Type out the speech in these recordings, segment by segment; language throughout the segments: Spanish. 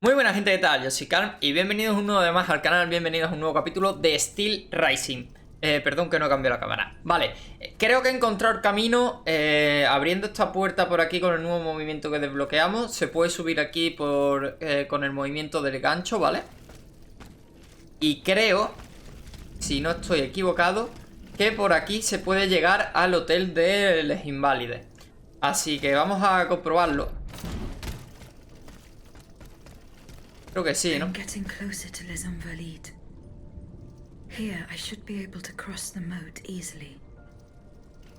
Muy buena gente, ¿qué tal? Yo soy Carm y bienvenidos un nuevo más al canal, bienvenidos a un nuevo capítulo de Steelrising. Perdón que no cambió la cámara. Vale, creo que he encontrado el camino abriendo esta puerta por aquí con el nuevo movimiento que desbloqueamos. Se puede subir aquí con el movimiento del gancho, ¿vale? Y creo, si no estoy equivocado, que por aquí se puede llegar al hotel de los Invalides. Así que vamos a comprobarlo. Creo que sí, ¿no?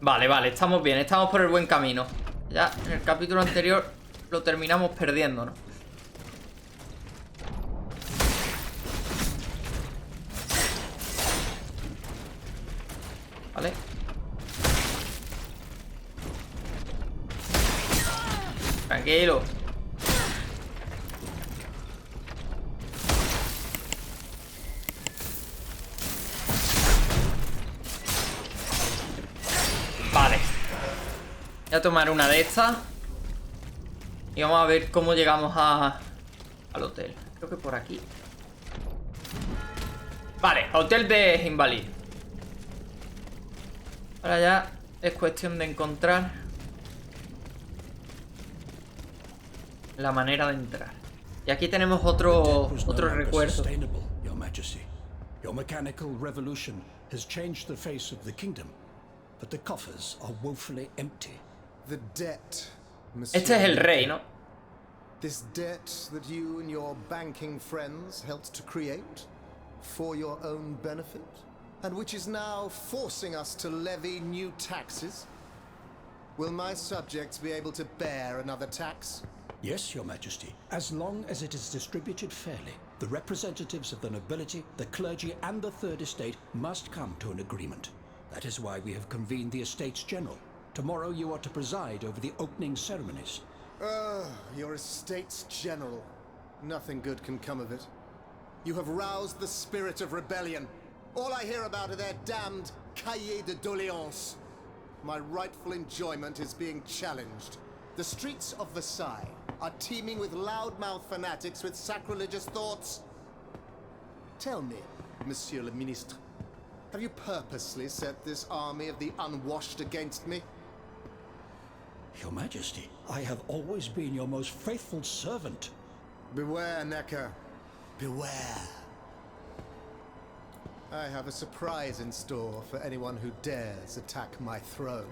Vale, estamos bien, estamos por el buen camino. Ya en el capítulo anterior lo terminamos perdiendo, ¿no? Vale. Tranquilo. Vale. Voy a tomar una de estas. Y vamos a ver cómo llegamos al hotel. Creo que por aquí. Vale, hotel de Invalid. Ahora ya es cuestión de encontrar la manera de entrar. Y aquí tenemos otro recuerdo. Your mechanical revolution has changed the face of the kingdom, but the coffers are woefully empty. The debt, Este es el rey, ¿no? This debt that you and your banking friends helped to create for your own benefit, and which is now forcing us to levy new taxes. Will my subjects be able to bear another tax? Yes, Your Majesty, as long as it is distributed fairly. The representatives of the nobility, the clergy, and the Third Estate must come to an agreement. That is why we have convened the Estates General. Tomorrow you are to preside over the opening ceremonies. Your Estates General. Nothing good can come of it. You have roused the spirit of rebellion. All I hear about are their damned cahiers de doléances. My rightful enjoyment is being challenged. The streets of Versailles are teeming with loudmouth fanatics with sacrilegious thoughts. Tell me, Monsieur le Ministre, have you purposely set this army of the unwashed against me? Your Majesty, I have always been your most faithful servant. Beware, Necker. Beware. I have a surprise in store for anyone who dares attack my throne.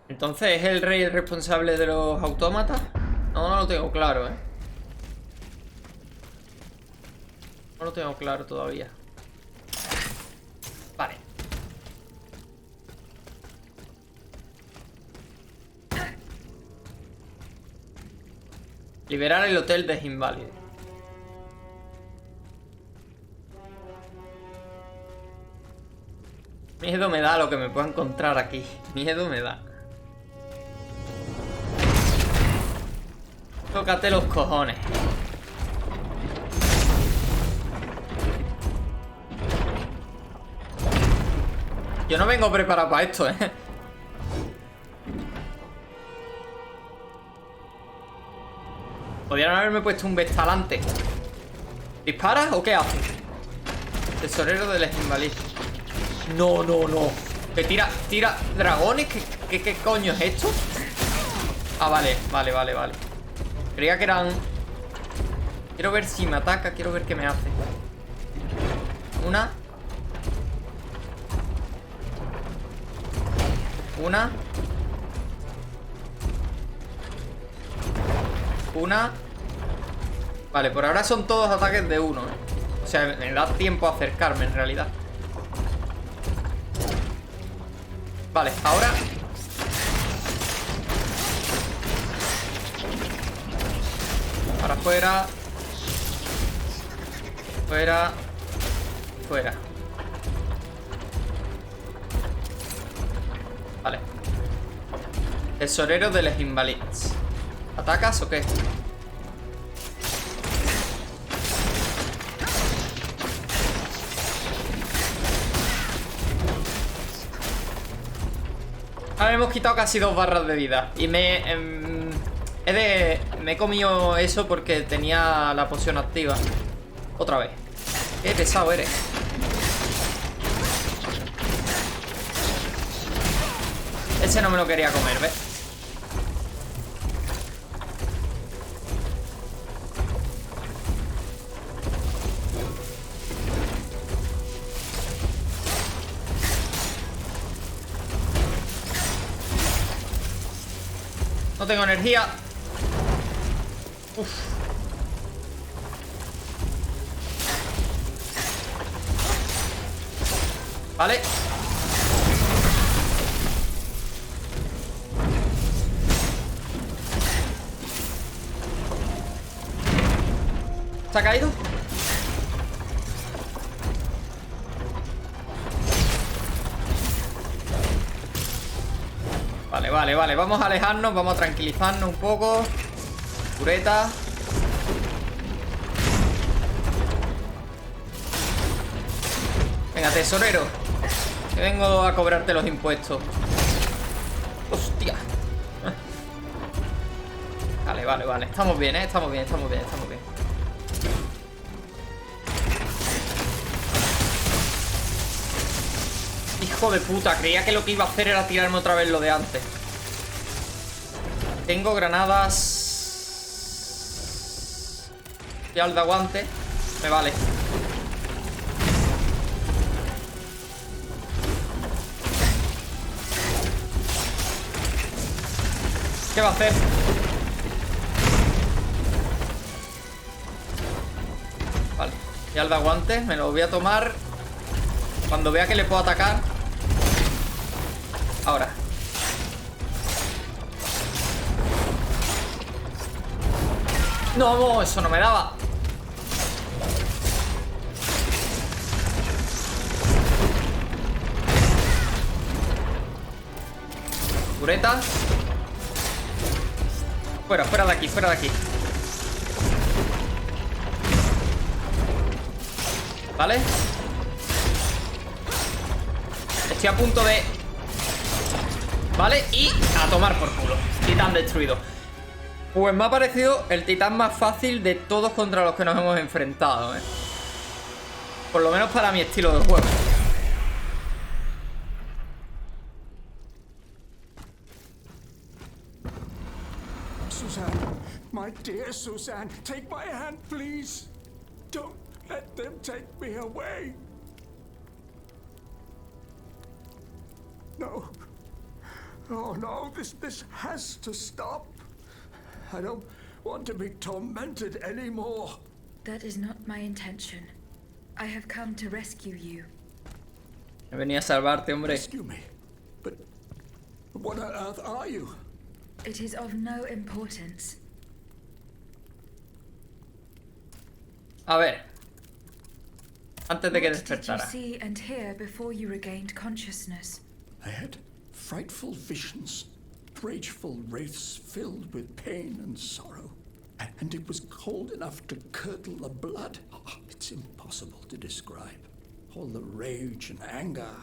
Entonces, ¿es el rey el responsable de los autómatas? No lo tengo claro, ¿eh? No lo tengo claro todavía. Vale. Liberar el hotel de Inválides. Miedo me da lo que me pueda encontrar aquí. Miedo me da. Tócate los cojones. Yo no vengo preparado para esto, ¿eh? Podrían haberme puesto un vestalante. ¿Disparas o qué haces? Tesorero de los Invalides. No. Que tira dragones. ¿Qué coño es esto? Ah, vale. Creía que eran... Quiero ver si me ataca, quiero ver qué me hace. Una. Vale, por ahora son todos ataques de uno, ¿eh? O sea, me da tiempo a acercarme en realidad. Vale, ahora... Para afuera. Fuera. Vale. Tesorero de los Invalides. ¿Atacas o qué? Ahora hemos quitado casi 2 barras de vida. Y Me he comido eso porque tenía la poción activa. Otra vez. Qué pesado eres. Ese no me lo quería comer, ¿ves? No tengo energía. Uf. Vale. ¿Se ha caído? Vale. Vamos a alejarnos, vamos a tranquilizarnos un poco. Pureta. Venga, tesorero, que vengo a cobrarte los impuestos. Hostia. Vale. Estamos bien, estamos bien. Hijo de puta, creía que lo que iba a hacer era tirarme otra vez lo de antes. Tengo granadas. Y al de aguante. Me vale. ¿Qué va a hacer? Vale. Y al de aguante. Me lo voy a tomar cuando vea que le puedo atacar. Ahora. No, eso no me daba. Pureta. Fuera de aquí. Vale. Estoy a punto de... Vale, y a tomar por culo. Titán destruido. Pues me ha parecido el titán más fácil de todos contra los que nos hemos enfrentado, ¿eh? Por lo menos para mi estilo de juego. Suzanne, my dear Suzanne, take my hand, please. Don't let them take me away. No. Oh no, this has to stop. I don't want to be tormented anymore. That is not my intention. I have come to rescue you. He venido a salvarte, hombre. Rescue me? But what on earth are you? It is of no importance. A ver. Antes de que What did you despertara. see and hear before you regained consciousness? I had frightful visions, rageful wraiths filled with pain and sorrow. And it was cold enough to curdle the blood. Oh, it's impossible to describe. All the rage and anger.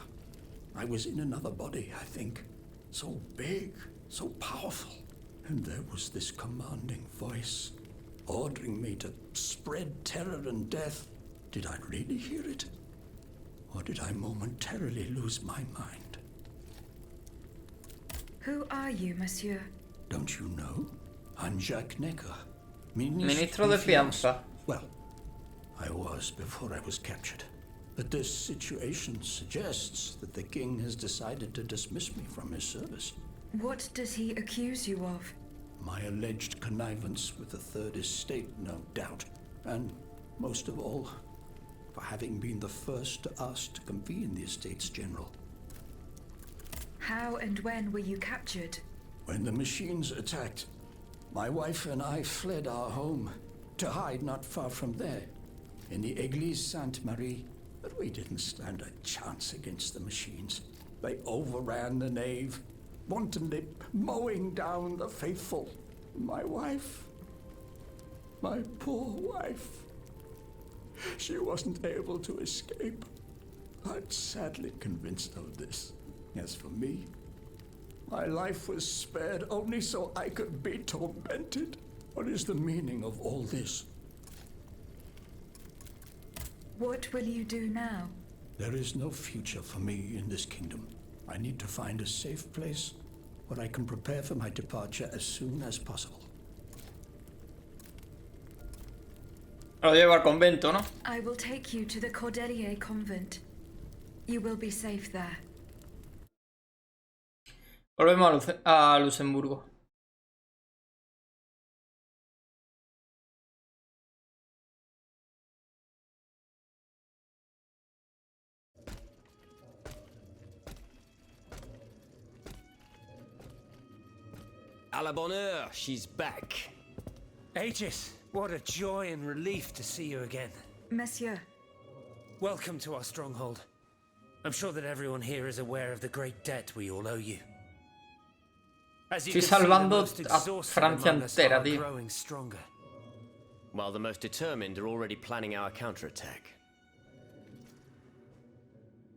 I was in another body, I think. So big, so powerful. And there was this commanding voice, ordering me to spread terror and death. Did I really hear it? Or did I momentarily lose my mind? Who are you, monsieur? Don't you know? I'm Jacques Necker. Ministro de Fianza. Well, I was before I was captured. But this situation suggests that the king has decided to dismiss me from his service. What does he accuse you of? My alleged connivance with the Third Estate, no doubt. And, most of all, for having been the first to ask to convene the Estates General. How and when were you captured? When the machines attacked, my wife and I fled our home to hide not far from there, in the Église Sainte-Marie. But we didn't stand a chance against the machines. They overran the nave, wantonly mowing down the faithful. My wife, my poor wife, she wasn't able to escape. I'm sadly convinced of this. As for me, My life was spared only so I could be tormented. What is the meaning of all this? What will you do now? There is no future for me in this kingdom. I need to find a safe place where I can prepare for my departure as soon as possible. Lo llevo al convento, ¿no? I will take you to the Cordelier convent. You will be safe there. Volvemos a Luxemburgo. À la bonne heure, she's back. Aegis, what a joy and relief to see you again. Monsieur, Welcome to our stronghold. I'm sure that everyone here is aware of the great debt we all owe you. As you Estoy can see, the salvando most a exhausted Francia among us entera, are tío. growing stronger. While the most determined are already planning our counterattack.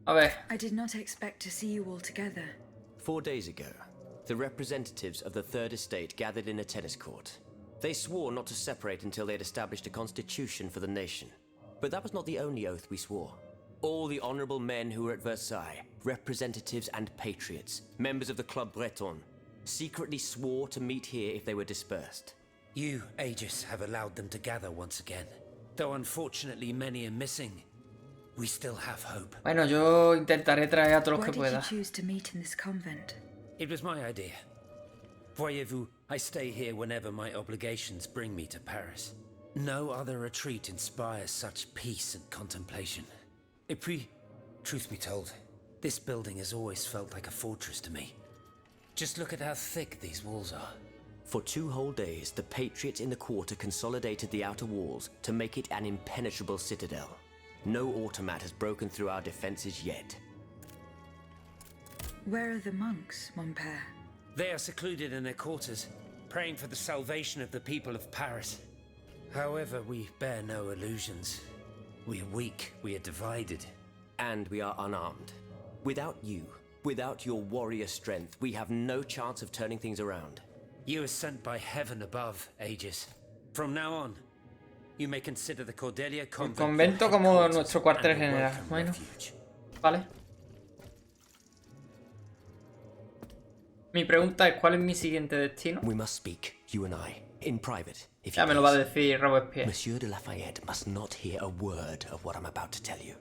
A ver. I did not expect to see you all together. 4 days ago, the representatives of the Third Estate gathered in a tennis court. They swore not to separate until they had established a constitution for the nation. But that was not the only oath we swore. All the honorable men who were at Versailles, representatives and patriots, members of the Club Breton, secretly swore to meet here if they were dispersed. You, Aegis, have allowed them to gather once again. Though unfortunately many are missing, we still have hope. Bueno, yo intentaré traer a todos los Why que did you pueda. choose to meet in this convent? It was my idea. Voyez-vous, I stay here whenever my obligations bring me to Paris. No other retreat inspires such peace and contemplation. Et puis, truth be told, this building has always felt like a fortress to me. Just look at how thick these walls are. For 2 whole days, the patriots in the quarter consolidated the outer walls to make it an impenetrable citadel. No automat has broken through our defenses yet. Where are the monks, mon père? They are secluded in their quarters, praying for the salvation of the people of Paris. However, we bear no illusions. We are weak, we are divided. And we are unarmed. Without you, without your warrior strength, we have no chance of turning things around. You are sent by heaven above, Aegis. From now on, you may consider the Cordelia El convent convento your como headquarters nuestro cuartel and a general. welcome Bueno, refuge. vale. Mi pregunta es, ¿cuál es mi siguiente destino? We must speak, you and I, in private, if Ya you me lo va a please. decir Robespierre. Monsieur de Lafayette must not hear a word of what I'm about to tell you.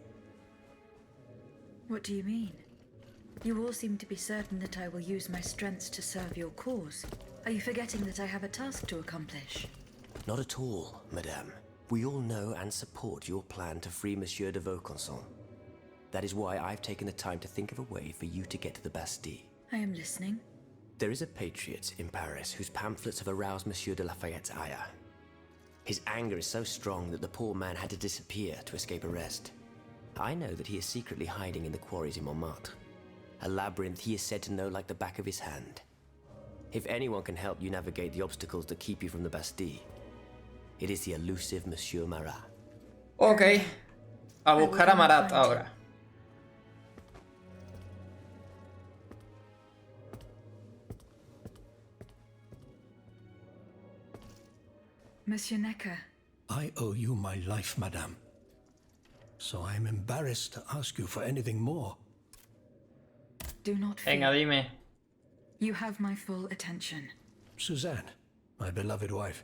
What do you mean? You all seem to be certain that I will use my strengths to serve your cause. Are you forgetting that I have a task to accomplish? Not at all, madame. We all know and support your plan to free Monsieur de Vaucanson. That is why I've taken the time to think of a way for you to get to the Bastille. I am listening. There is a patriot in Paris whose pamphlets have aroused Monsieur de Lafayette's ire. His anger is so strong that the poor man had to disappear to escape arrest. I know that he is secretly hiding in the quarries in Montmartre, a labyrinth he is said to know like the back of his hand. If anyone can help you navigate the obstacles that keep you from the Bastille, it is the elusive Monsieur Marat. Ok. A buscar a Marat ahora. Monsieur Necker, I owe you my life, madame. So I am embarrassed to ask you for anything more. do not fear. Venga, dime. You have my full attention. Suzanne, my beloved wife.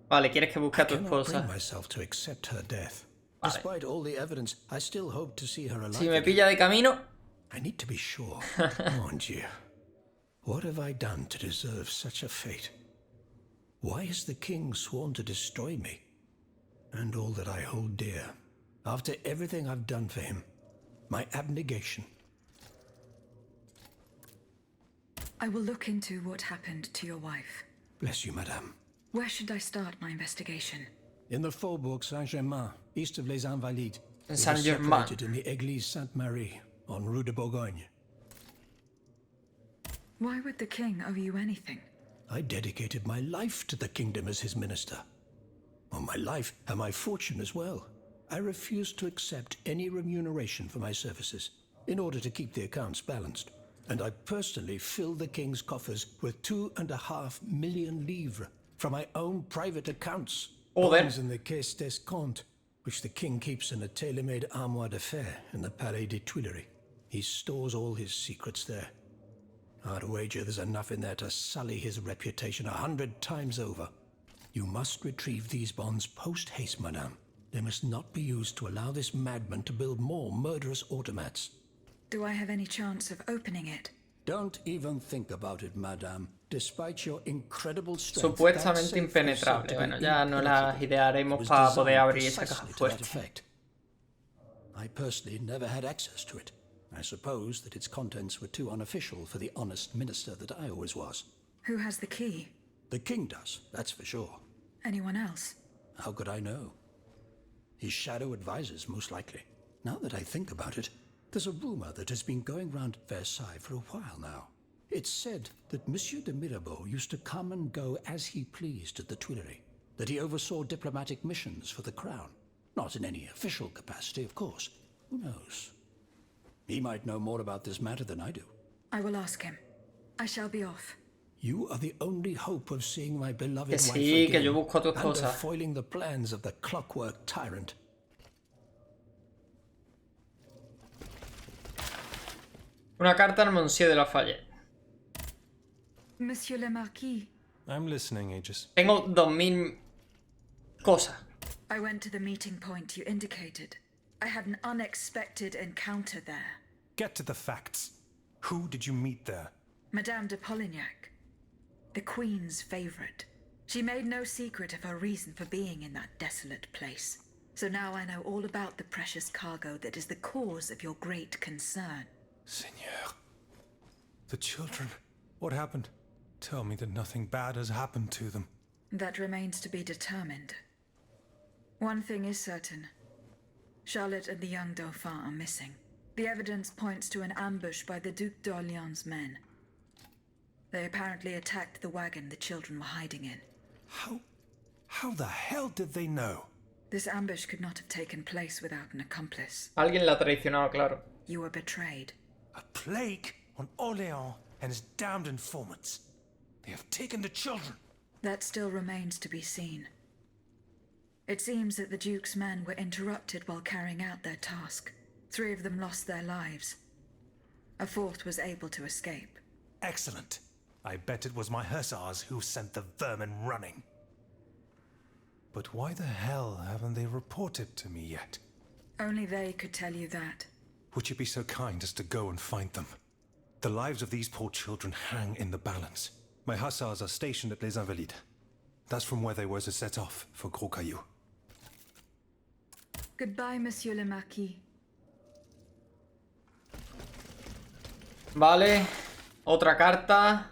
Vale, ¿quieres que busque a tu I cannot bring esposa? myself to accept her death. Vale. Despite all the evidence, I still hope to see her alive. Si me again. pilla de camino... I need to be sure. Mon Dieu. What have I done to deserve such a fate? Why has the king sworn to destroy me? And all that I hold dear. After everything I've done for him. My abnegation. I will look into what happened to your wife. Bless you, madame. Where should I start my investigation? In the Faubourg Saint-Germain, east of Les Invalides. We were Saint-Germain. separated in the Église Sainte-Marie, on Rue de Bourgogne. Why would the king owe you anything? I dedicated my life to the kingdom as his minister. Well, my life and my fortune as well. I refused to accept any remuneration for my services, in order to keep the accounts balanced. And I personally filled the king's coffers with 2.5 million livres from my own private accounts. Joder. Bonds in the Caisse d'Escompte, which the king keeps in a tailor-made armoire de fer in the Palais des Tuileries. He stores all his secrets there. I'd wager there's enough in there to sully his reputation 100 times over. You must retrieve these bonds post-haste, madame. They must not be used to allow this madman to build more murderous automats. Do I have any chance of opening it? Don't even think about it, madame. Despite your incredible strength, Supuestamente impenetrable. Bueno, ya no las idearemos para poder abrir esa caja fuerte. I personally never had access to it. I suppose that its contents were too unofficial for the honest minister that I always was. Who has the key? The king does, that's for sure. Anyone else? How could I know? His shadow advisors, most likely. Now that I think about it, there's a rumor that has been going round Versailles for a while now. It's said that Monsieur de Mirabeau used to come and go as he pleased at the Tuileries, that he oversaw diplomatic missions for the crown. Not in any official capacity, of course. Who knows? He might know more about this matter than I do. I will ask him. I shall be off. You are the only hope of seeing my beloved Que wife sí, again, que yo busco tus and cosas. of foiling the plans of the clockwork tyrant. Una carta al Monsieur de Lafayette. Monsieur le Marquis. I'm listening, Aegis. Tengo 2000 cosas. I went to the meeting point you indicated. I had an unexpected encounter there. Get to the facts. Who did you meet there? Madame de Polignac, the Queen's favorite. She made no secret of her reason for being in that desolate place. So now I know all about the precious cargo that is the cause of your great concern. Seigneur. The children. What happened? Tell me that nothing bad has happened to them. That remains to be determined. One thing is certain. Charlotte and the young Dauphin are missing. The evidence points to an ambush by the Duc d'Orléans' men. They apparently attacked the wagon the children were hiding in. How the hell did they know? This ambush could not have taken place without an accomplice. Alguien la ha traicionado, claro. You were betrayed. A plague on Orléans and his damned informants. They have taken the children. That still remains to be seen. It seems that the Duke's men were interrupted while carrying out their task. 3 of them lost their lives. A 4th was able to escape. Excellent. I bet it was my hussars who sent the vermin running. But why the hell haven't they reported to me yet? Only they could tell you that. Would you be so kind as to go and find them? The lives of these poor children hang in the balance. My hussars are stationed at Les Invalides. That's from where they were to set off for Gros Caillou. Goodbye, Monsieur le Marquis. Vale. Otra carta.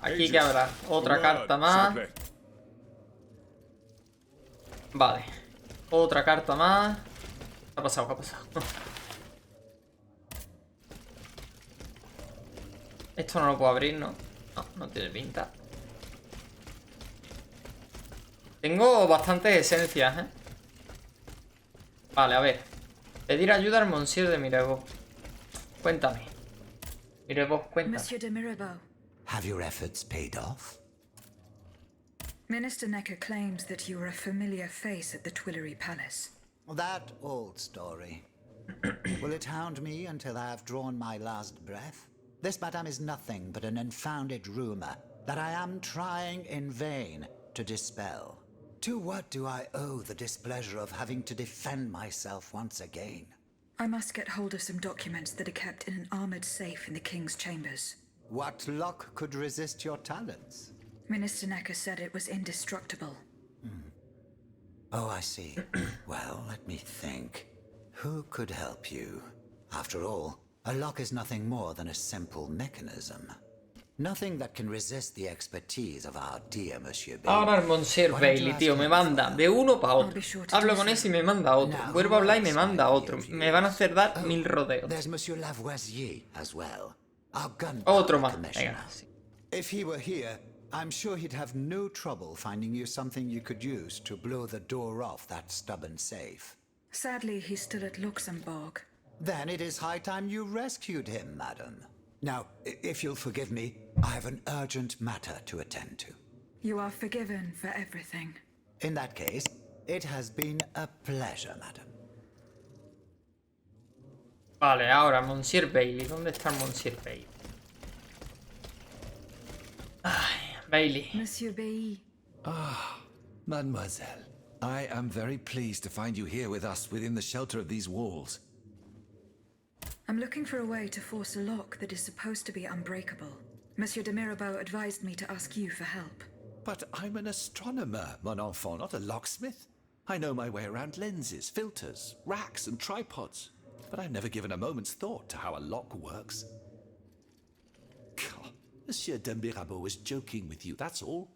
Aquí que habrá. Otra carta más. Vale. Otra carta más. ¿Qué ha pasado? ¿Qué ha pasado? Esto no lo puedo abrir, ¿no? No, no tiene pinta. Tengo bastantes esencias, ¿eh? Vale, a ver. Pedir ayuda al Monsieur de Mirabeau. Cuéntame. Mirabeau, cuéntame. Monsieur de Mirabeau. Have your efforts paid off? Minister Necker claims that you were a familiar face at the Tuileries Palace. That old story. Will it hound me until I have drawn my last breath? This, madame, is nothing but an unfounded rumor that I am trying in vain to dispel. To what do I owe the displeasure of having to defend myself once again? I must get hold of some documents that are kept in an armored safe in the King's chambers. What luck could resist your talents? Minister Necker said it was indestructible. Oh, I see. Well, let me think. Who could help you? After all, a lock is nothing more than a simple mechanism. Nothing that can resist the expertise of our dear Monsieur Bailey. Ahora el Monsieur Bailey, tío, me manda de uno para otro. Hablo con ese y me manda a otro. Vuelvo a hablar y me manda a otro. Me van a hacer dar 1000 rodeos. There's Monsieur Lavoisier as well. Our gun Otro más. commissioner. Venga, sí. If he were here, I'm sure he'd have no trouble finding you something you could use to blow the door off that stubborn safe. Sadly, he's still at Luxembourg. Then it is high time you rescued him, madam. Now, if you'll forgive me, I have an urgent matter to attend to. You are forgiven for everything. In that case, it has been a pleasure, madam. Vale, ahora Monsieur Bailey. ¿Dónde está el Monsieur Bailey? Ay, Bailey. Monsieur Bailly. Mademoiselle, I am very pleased to find you here with us within the shelter of these walls. I'm looking for a way to force a lock that is supposed to be unbreakable. Monsieur de Mirabeau advised me to ask you for help. But I'm an astronomer, mon enfant, not a locksmith. I know my way around lenses, filters, racks, and tripods. But I've never given a moment's thought to how a lock works. God, Monsieur de Mirabeau was joking with you, that's all.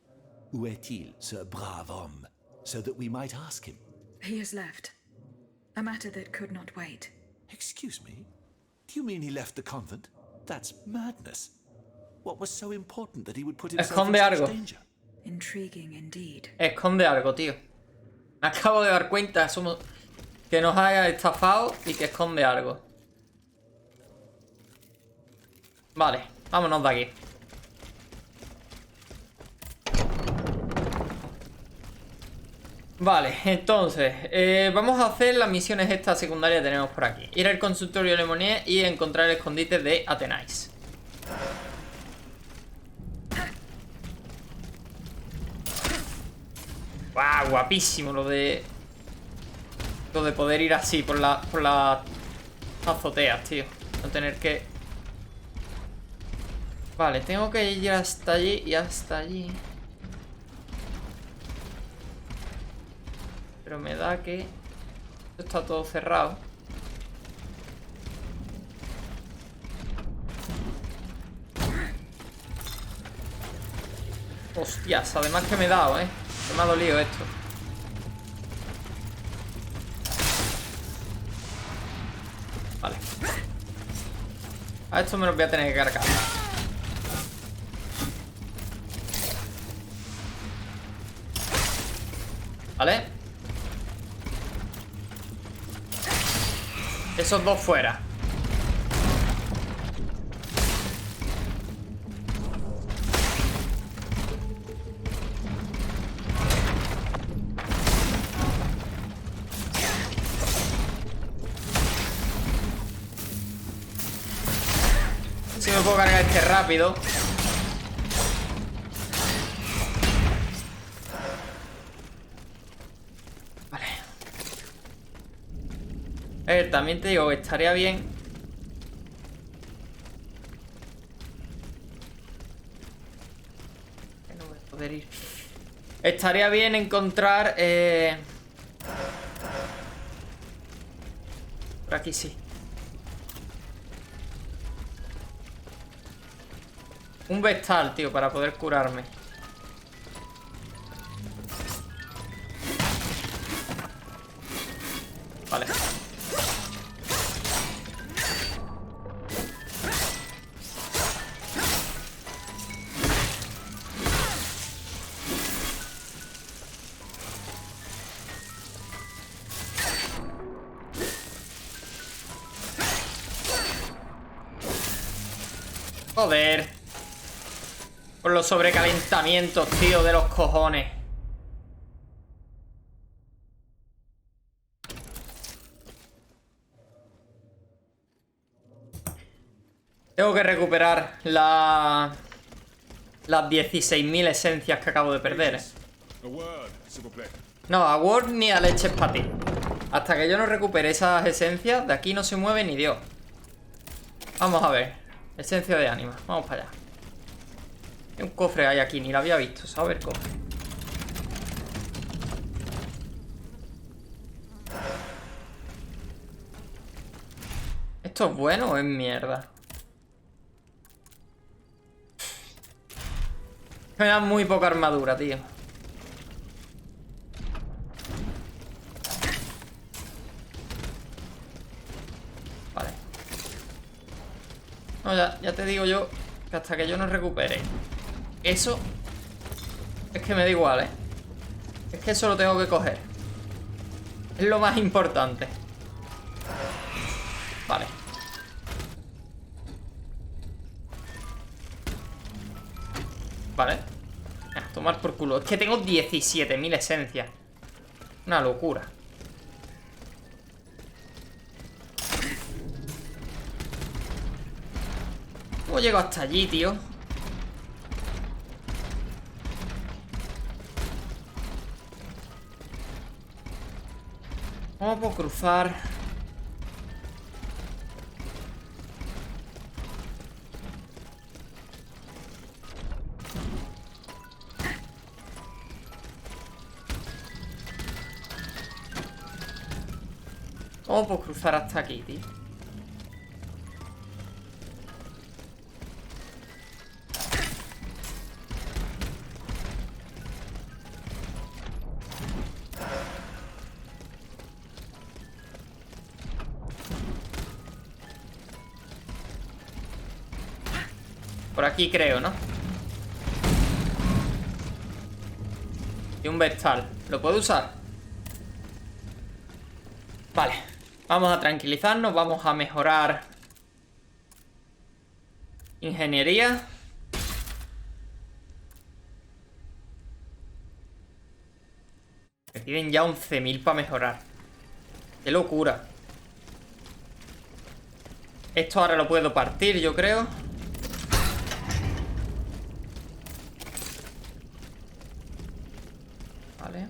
Où est-il, ce brave homme? So that we might ask him. He has left. A matter that could not wait. Excuse me? Do you mean he left the convent? That's madness. What was so important that he would put himself in Esconde such algo. danger? Intriguing indeed. Esconde algo, tío. Me acabo de dar cuenta que nos haya estafado y que esconde algo. Vale, vámonos de aquí. Vale, entonces vamos a hacer las misiones estas secundarias que tenemos por aquí. Ir al consultorio de Monnier y encontrar el escondite de Athenais. ¡Guau! Guapísimo lo de poder ir así por las azoteas, tío. No tener que... Vale, tengo que ir hasta allí y hasta allí. Pero me da que... Esto está todo cerrado. Hostias, además que me he dado, que me ha dolido esto. Vale. A esto me lo voy a tener que cargar. ¿Vale? Esos dos fuera. Si me puedo cargar este rápido. A ver, también te digo que estaría bien. No voy a poder ir. Estaría bien encontrar por aquí sí. Un vestal, tío, para poder curarme. Vale. Joder. Por los sobrecalentamientos, tío, de los cojones. Tengo que recuperar las 16.000 esencias que acabo de perder, No, a Word ni a leches para ti. Hasta que yo no recupere esas esencias, de aquí no se mueve ni Dios. Vamos a ver. Esencia de ánima, vamos para allá. Hay un cofre ahí aquí, ni lo había visto, ¿sabes? El cofre. ¿Esto es bueno o es mierda? Me da muy poca armadura, tío. Vale. No, ya te digo yo que hasta que yo no recupere eso, es que me da igual, Es que eso lo tengo que coger. Es lo más importante. Vale. tomar por culo. Es que tengo 17.000 esencias. Una locura. ¿Cómo llego hasta allí, tío? ¿Cómo puedo cruzar? ¿Cómo puedo cruzar hasta aquí, tío? Por aquí creo, ¿no? Y un vestal. ¿Lo puedo usar? Vale. Vamos a tranquilizarnos. Vamos a mejorar ingeniería. Me piden ya 11.000 para mejorar. ¡Qué locura! Esto ahora lo puedo partir, yo creo. Vale.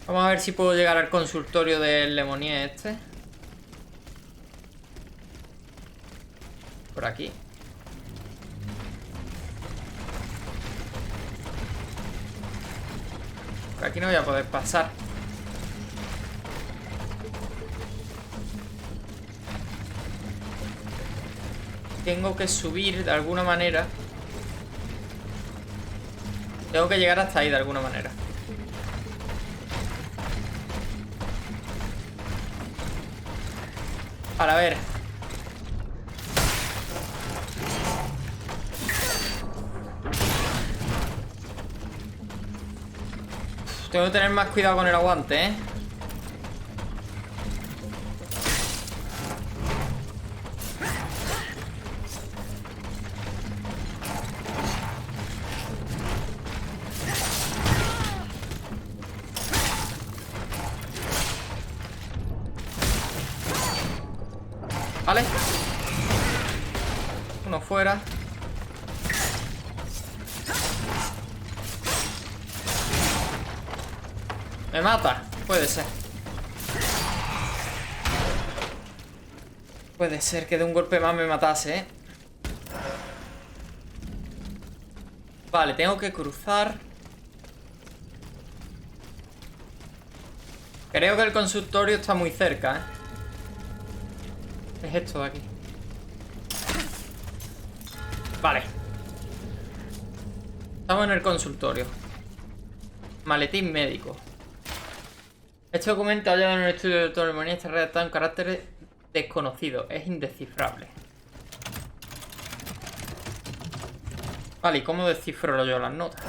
Vamos a ver si puedo llegar al consultorio del Lemonier este. Por aquí. Por aquí no voy a poder pasar. Tengo que subir de alguna manera. Tengo que llegar hasta ahí de alguna manera. Vale, a ver. Tengo que tener más cuidado con el aguante, ¿eh? Vale. Uno fuera. Me mata. Puede ser. Puede ser que de un golpe más me matase, ¿eh? Vale, tengo que cruzar. Creo que el consultorio está muy cerca, ¿eh? Es esto de aquí. Vale. Estamos en el consultorio. Maletín médico. Este documento hallado en el estudio del doctor Lemonier está redactado en caracteres desconocidos. Es indescifrable. Vale, ¿y cómo descifro yo las notas?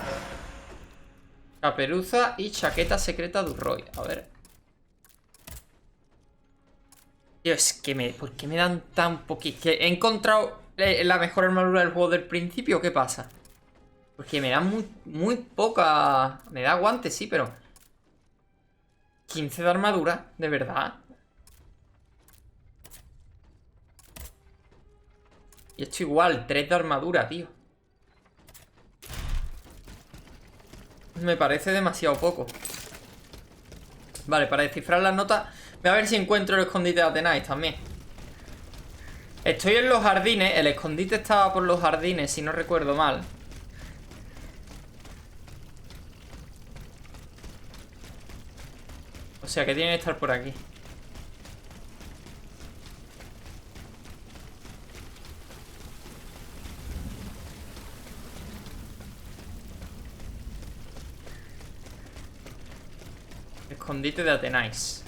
Caperuza y chaqueta secreta de Urroy. A ver. Tío, es que ¿por qué me dan tan poquito? ¿Que he encontrado la mejor armadura del juego del principio? ¿Qué pasa? Porque me da muy poca... Me da aguante, sí, pero... 15 de armadura, ¿de verdad? Y esto igual, 3 de armadura, tío. Me parece demasiado poco. Vale, para descifrar las notas... Voy a ver si encuentro el escondite de Atenáis también. Estoy en los jardines. El escondite estaba por los jardines, si no recuerdo mal. O sea que tiene que estar por aquí. Escondite de Atenáis.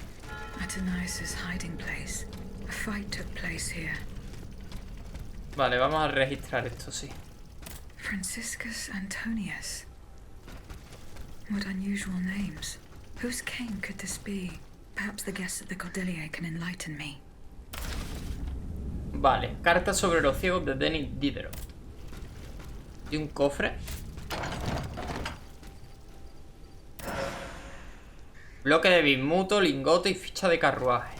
Atenais's hiding place. A fight took place here. Vale, vamos a registrar esto, sí. Franciscus Antonius. What unusual names. Whose king could this be? Perhaps the guests at the Cordelier can enlighten me. Vale, carta sobre los ciegos de Denis Diderot. Y un cofre. Bloque de bismuto, lingote y ficha de carruaje.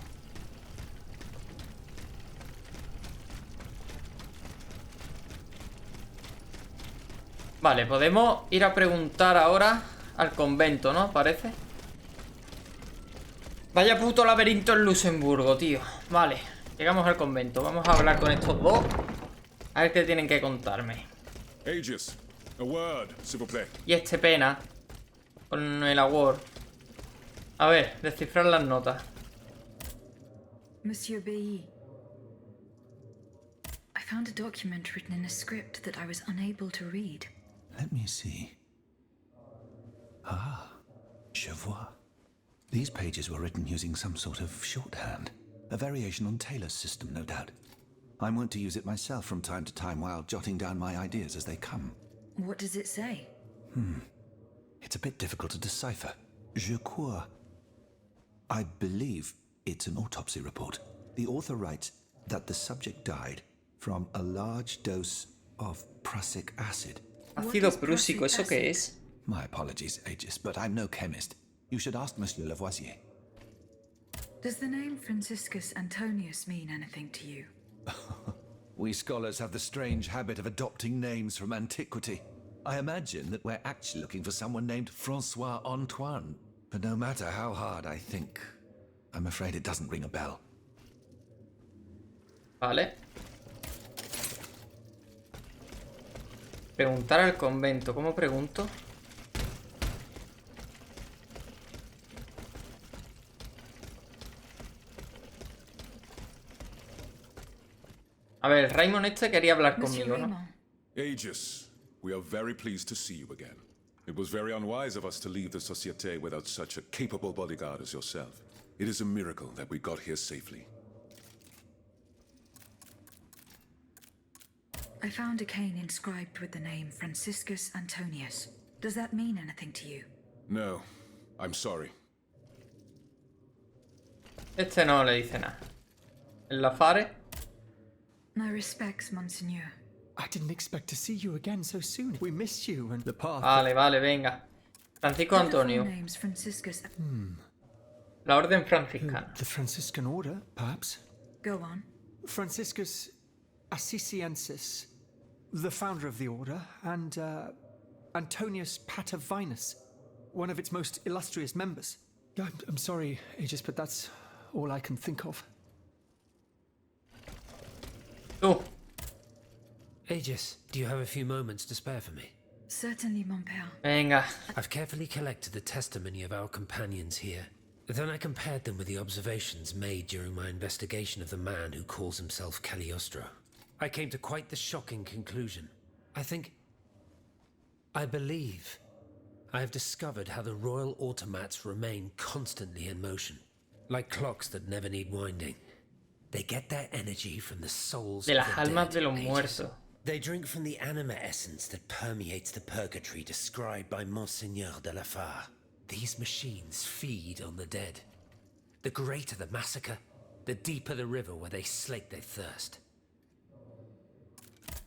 Vale, podemos ir a preguntar ahora al convento, ¿no? Parece. Vaya puto laberinto en Luxemburgo, tío. Vale, llegamos al convento. Vamos a hablar con estos dos. A ver qué tienen que contarme. Aegis, a word, s'il vous plaît. Y este pena con el award. A ver, descifrar las notas. Monsieur B.E. I found a document written in a script that I was unable to read. Let me see. Ah, je vois. These pages were written using some sort of shorthand. A variation on Taylor's system, no doubt. I'm wont to use it myself from time to time while jotting down my ideas as they come. What does it say? It's a bit difficult to decipher. Je crois. I believe it's an autopsy report. The author writes that the subject died from a large dose of prussic acid. Ácido prúsico, ¿eso qué es? My apologies, Aegis, but I'm no chemist. You should ask Monsieur Lavoisier. Does the name Franciscus Antonius mean anything to you? We scholars have the strange habit of adopting names from antiquity. I imagine that we're actually looking for someone named Francois Antoine. But no matter how hard I think, I'm afraid it doesn't ring a bell. Vale. Preguntar al convento. ¿Cómo pregunto? A ver, Raymond este quería hablar Monsieur conmigo, ¿no? Raymond, Aegis, we are very pleased to see you again. It was very unwise of us to leave the Société without such a capable bodyguard as yourself. It is a miracle that we got here safely. I found a cane inscribed with the name Franciscus Antonius. Does that mean anything to you? No, I'm sorry. Este no le dice nada. ¿El Lafare? My respects, Monseigneur. I didn't expect to see you again so soon. We missed you and the path. Vale, venga. Francisco Are the full Antonio. names Franciscus. La orden franciscana. The Franciscan order, perhaps? Go on. Franciscus Assisiensis, the founder of the order, and Antonius Patavinus, one of its most illustrious members. I'm sorry, Aegis, but that's all I can think of. Tú. Aegis, do you have a few moments to spare for me? Certainly, mon père. Venga. I've carefully collected the testimony of our companions here. Then I compared them with the observations made during my investigation of the man who calls himself Cagliostro. I came to quite the shocking conclusion. I believe I have discovered how the royal automats remain constantly in motion, like clocks that never need winding. They get their energy from the souls De las of the almas dead, de los Aegis. muertos. They drink from the anima essence that permeates the purgatory described by Monseigneur de la Fare. These machines feed on the dead. The greater the massacre, the deeper the river where they slake their thirst.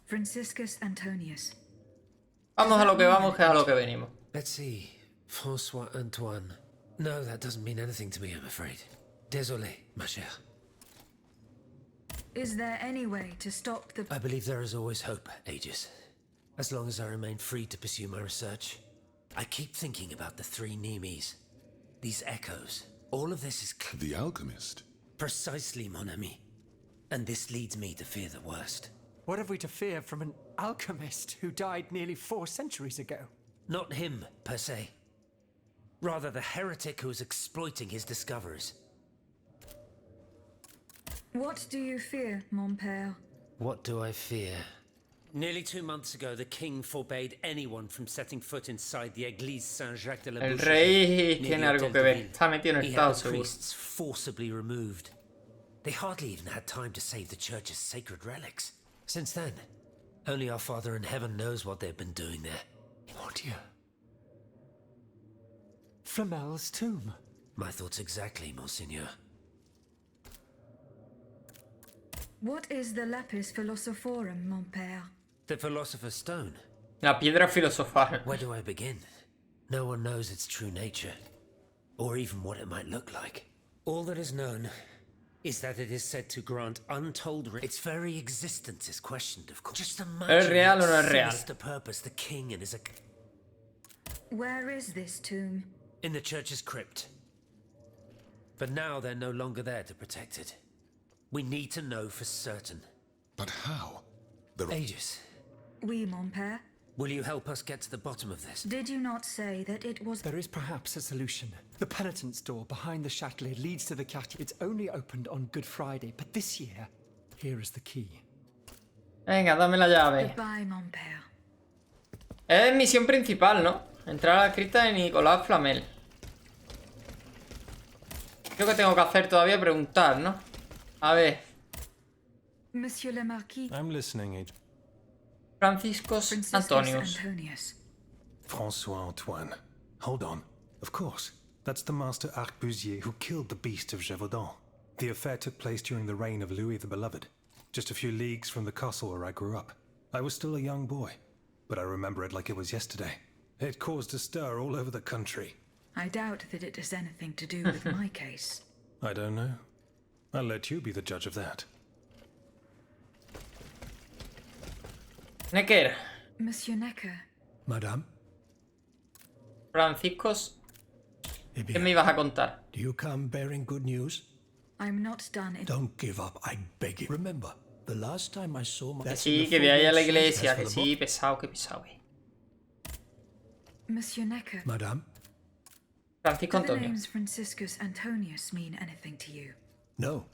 Franciscus Antonius. Vamos a lo que vamos, que es a lo que venimos. Let's see. François Antoine. No, that doesn't mean anything to me, I'm afraid. Désolé, ma chère. Is there any way to stop the... I believe there is always hope, Aegis. As long as I remain free to pursue my research. I keep thinking about the three Nemes. These echoes. All of this is... The alchemist? Precisely, mon ami. And this leads me to fear the worst. What have we to fear from an alchemist who died nearly 4 centuries ago? Not him, per se. Rather the heretic who is exploiting his discoveries. What do you fear, mon père? What do I fear? Nearly 2 months ago, the king forbade anyone from setting foot inside the Église Saint-Jacques de la El Boucherie, rey near tiene the algo Hôtel que de ver. Ville. Está metido en el He estado, had the seguro. priests forcibly removed. They hardly even had time to save the church's sacred relics. Since then, only our Father in heaven knows what they've been doing there. Oh dear. Flamel's tomb. My thoughts exactly, Monseigneur. What is the lapis philosophorum, mon père? The Philosopher's Stone. La piedra filosofal. Where do I begin? No one knows its true nature, or even what it might look like. All that is known is that it is said to grant untold. Its very existence is questioned, of course. Just imagine ¿Es real o no es real? the purpose the king and his. Where is this tomb? In the church's crypt. But now they're no longer there to protect it. We need to know for certain. But how? The Aegis, Oui, mon père. will you help us get to the bottom of this? Did you not say that it was... There is perhaps a solution. The penitent's door behind the Châtelet leads to the quartier. It's only opened on Good Friday, but this year, here is the key. Venga, dame la llave. Goodbye, mon père. Es misión principal, ¿no? Entrar a la cripta de Nicolás Flamel. Creo que tengo que hacer todavía preguntar, ¿no? A ver. Monsieur le Marquis. I'm listening, Agent. Franciscus Antonius. Antonius. Francois Antoine. Hold on. Of course. That's the master arquebusier who killed the beast of Gévaudan. The affair took place during the reign of Louis the Beloved, just a few leagues from the castle where I grew up. I was still a young boy, but I remember it like it was yesterday. It caused a stir all over the country. I doubt that it has anything to do with my case. I don't know. I'll let you be the judge of that. Necker. Monsieur Necker. Madame? Franciscus. Eh ¿Qué bien, me ibas a contar? do you come bearing good news? I'm not done in... Don't give up, I beg you. Remember, the last time I saw my... Que sí, que voy a ir a la iglesia. Que sí, pesado, que pesado. Monsieur Necker. Madame? Francisco Do the Antonio. names Franciscus Antonius mean anything to you? No,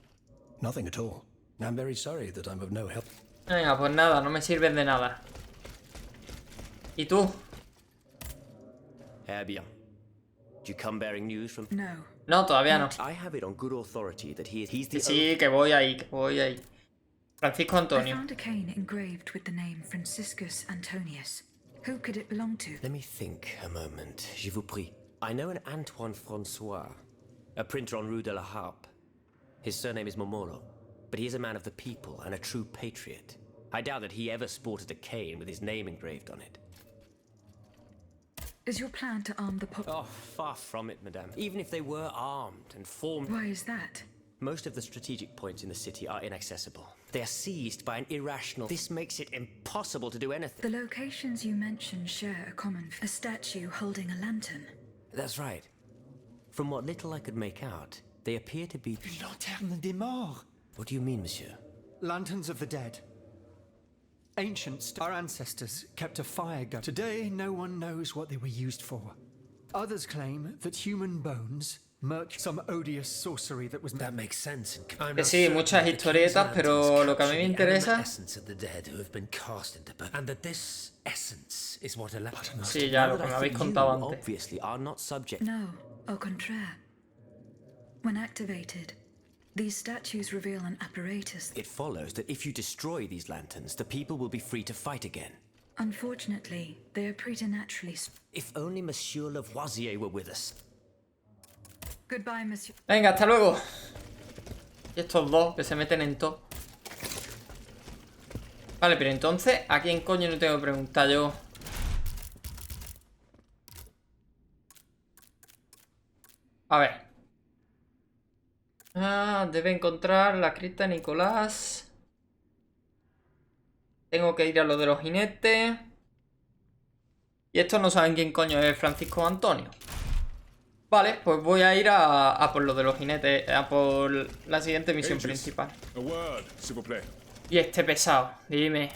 nothing at all. I'm very sorry that I'm of no help. Venga, pues nada, no me sirven de nada. ¿Y tú? Eh bien. Do you come bearing news from... No. No, todavía no. I have it on good authority that he's Que the... sí, que voy ahí, que voy ahí. Francisco I Antonio. found a cane engraved with the name Franciscus Antonius. Who could it belong to? Let me think a moment. Je vous prie. I know an Antoine Francois, a printer on Rue de la Harpe. His surname is Momoro, but he is a man of the people and a true patriot. I doubt that he ever sported a cane with his name engraved on it. Is your plan to arm the pop... Oh, far from it, madame. Even if they were armed and formed... Why is that? Most of the strategic points in the city are inaccessible. They are seized by an irrational... This makes it impossible to do anything. The locations you mentioned share a common... A statue holding a lantern. That's right. From what little I could make out, they appear to be... Lanterne des morts. What do you mean, monsieur? Lanterns of the dead. Ancients, our ancestors, kept a fire going. Today, no one knows what they were used for. Others claim that human bones, some odious sorcery that was... That makes sense. I'm Que not sí, certain muchas that the historietas, king's pero lanterns lo que a mí capture me the interesa... animate essence of the dead who have been cast into... And that this essence is what allows... Sí, ya, lo que me I habéis think contado you antes. obviously are not subject... No, au contraire. When activated, these statues reveal an apparatus. It follows that if you destroy these lanterns, the people will be free to fight again. Unfortunately, they are preternaturally... If only Monsieur Lavoisier were with us. Goodbye, monsieur. Venga, hasta luego. Y estos dos que se meten en todo. Vale, pero entonces, ¿a quién coño no tengo que preguntar yo? A ver. Debe encontrar la cripta de Nicolás. Tengo que ir a lo de los jinetes. Y estos no saben quién coño es Francisco Antonio. Vale, pues voy a ir a por lo de los jinetes, a por la siguiente misión Aegis, principal. a word, s'il vous plaît. Y este pesado, dime.